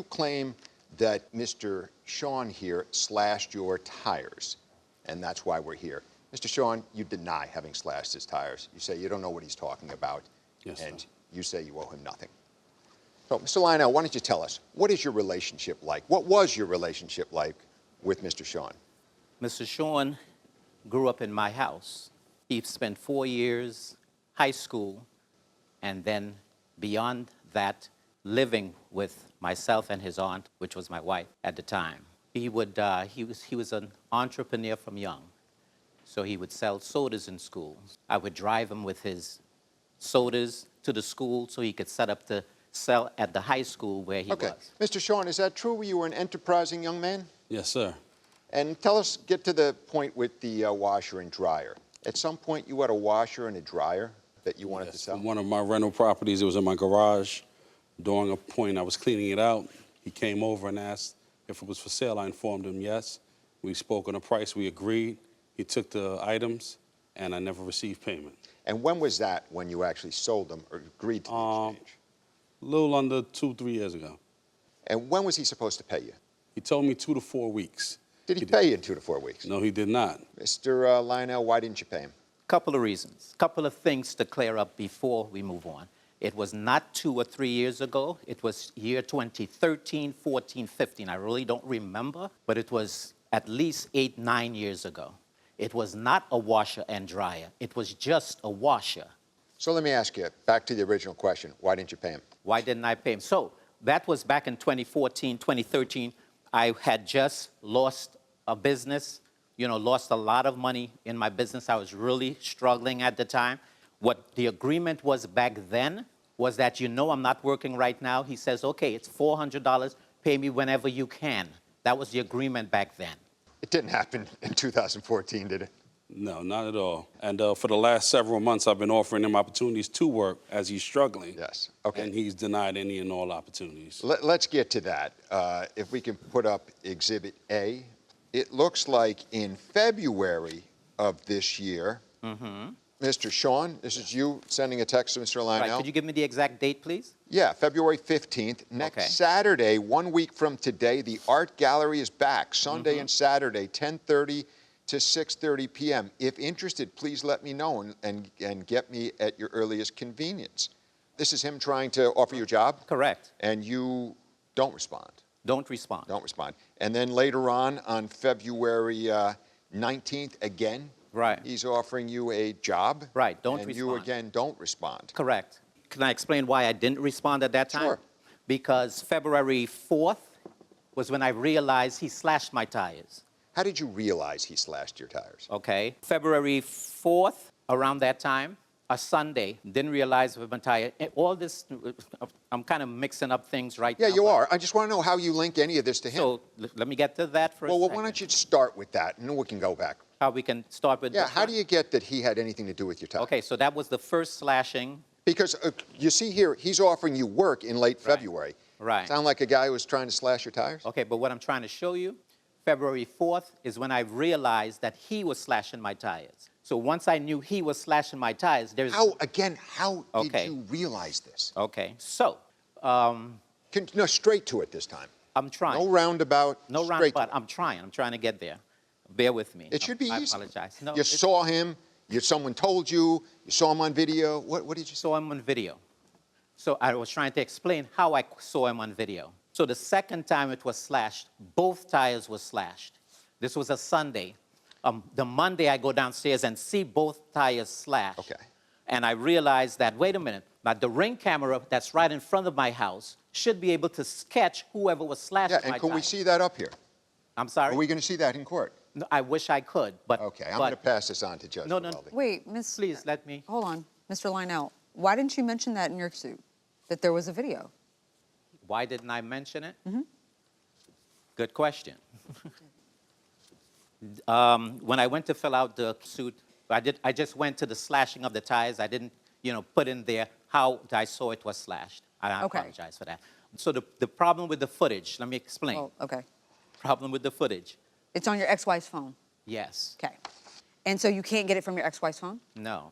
you claim that Mr. Sean here slashed your tires, and that's why we're here. Mr. Sean, you deny having slashed his tires. You say you don't know what he's talking about, Yes, and sir. you say you owe him nothing. So, Mr. Lionel, why don't you tell us, what is your relationship like? What was your relationship like with Mr. Sean? Mr. Sean grew up in my house. He spent 4 years high school, and then beyond that, living with myself and his aunt, which was my wife at the time. He was an entrepreneur from young, so he would sell sodas in school. I would drive him with his sodas to the school so he could set up to sell at the high school where he was. Mr. Sean, is that true? You were an enterprising young man? Yes, sir. And tell us, get to the point with the washer and dryer. At some point, you had a washer and a dryer that you wanted to sell? One of my rental properties, it was in my garage. During a point, I was cleaning it out. He came over and asked if it was for sale. I informed him yes. We spoke on a price. We agreed. He took the items, and I never received payment. And when was that, when you actually sold them or agreed to the exchange? A little under 2-3 years ago. And when was he supposed to pay you? He told me 2 to 4 weeks. Did he pay you in 2 to 4 weeks? No, he did not. Mr. Lionel, why didn't you pay him? Couple of reasons, couple of things to clear up before we move on. It was not 2 or 3 years ago. It was year 2013, 14, 15. I really don't remember, but it was at least 8, 9 years ago. It was not a washer and dryer. It was just a washer. So let me ask you, back to the original question, why didn't you pay him? Why didn't I pay him? So that was back in 2014, 2013. I had just lost a business, lost a lot of money in my business. I was really struggling at the time. What the agreement was back then was that, I'm not working right now. He says, okay, it's $400, pay me whenever you can. That was the agreement back then. It didn't happen in 2014, did it? No, not at all. And for the last several months, I've been offering him opportunities to work as he's struggling. Yes, okay. And he's denied any and all opportunities. Let's get to that. If we can put up Exhibit A. It looks like in February of this year, Mr. Sean, this is you sending a text to Mr. Lionel. Right. Could you give me the exact date, please? Yeah, February 15th. Next Saturday, 1 week from today, the art gallery is back. Sunday and Saturday, 10:30 to 6:30 p.m. If interested, please let me know and get me at your earliest convenience. This is him trying to offer you a job? Correct. And you don't respond? Don't respond. Don't respond. And then later on February 19th, again, right, he's offering you a job? Right, don't respond. And you, again, don't respond? Correct. Can I explain why I didn't respond at that time? Sure. Because February 4th was when I realized he slashed my tires. How did you realize he slashed your tires? Okay. February 4th, around that time, a Sunday, didn't realize with my tire. All this, I'm kind of mixing up things right now. Yeah, you are. I just want to know how you link any of this to him. So let me get to that for a second. Well, why don't you start with that, and then we can go back. How we can start with Yeah, how do you get that he had anything to do with your tires? Okay, so that was the first slashing. Because you see here, he's offering you work in late February. Right. Sound like a guy who was trying to slash your tires? Okay, but what I'm trying to show you, February 4th is when I realized that he was slashing my tires. So once I knew he was slashing my tires, there's... How did you realize this? Okay, so... No, straight to it this time. I'm trying. No roundabout. No roundabout. I'm trying to get there. Bear with me. It should be easy. I apologize. No, you saw him, someone told you, you saw him on video. What did you say? Saw him on video. So I was trying to explain how I saw him on video. So the second time it was slashed, both tires were slashed. This was a Sunday. The Monday I go downstairs and see both tires slashed. Okay. And I realized that, wait a minute, but the Ring camera that's right in front of my house should be able to catch whoever was slashing my tires. Yeah, and can we see that up here? I'm sorry? Are we going to see that in court? No, I wish I could, but... Okay, I'm going to pass this on to Judge Vivaldi. Wait, Miss... Please, let me... Hold on. Mr. Lionel, why didn't you mention that in your suit, that there was a video? Why didn't I mention it? Good question. When I went to fill out the suit, I just went to the slashing of the tires. I didn't, put in there how I saw it was slashed. I apologize for that. So the problem with the footage, let me explain. Oh, okay. Problem with the footage. It's on your ex-wife's phone? Yes. Okay. And so you can't get it from your ex-wife's phone? No.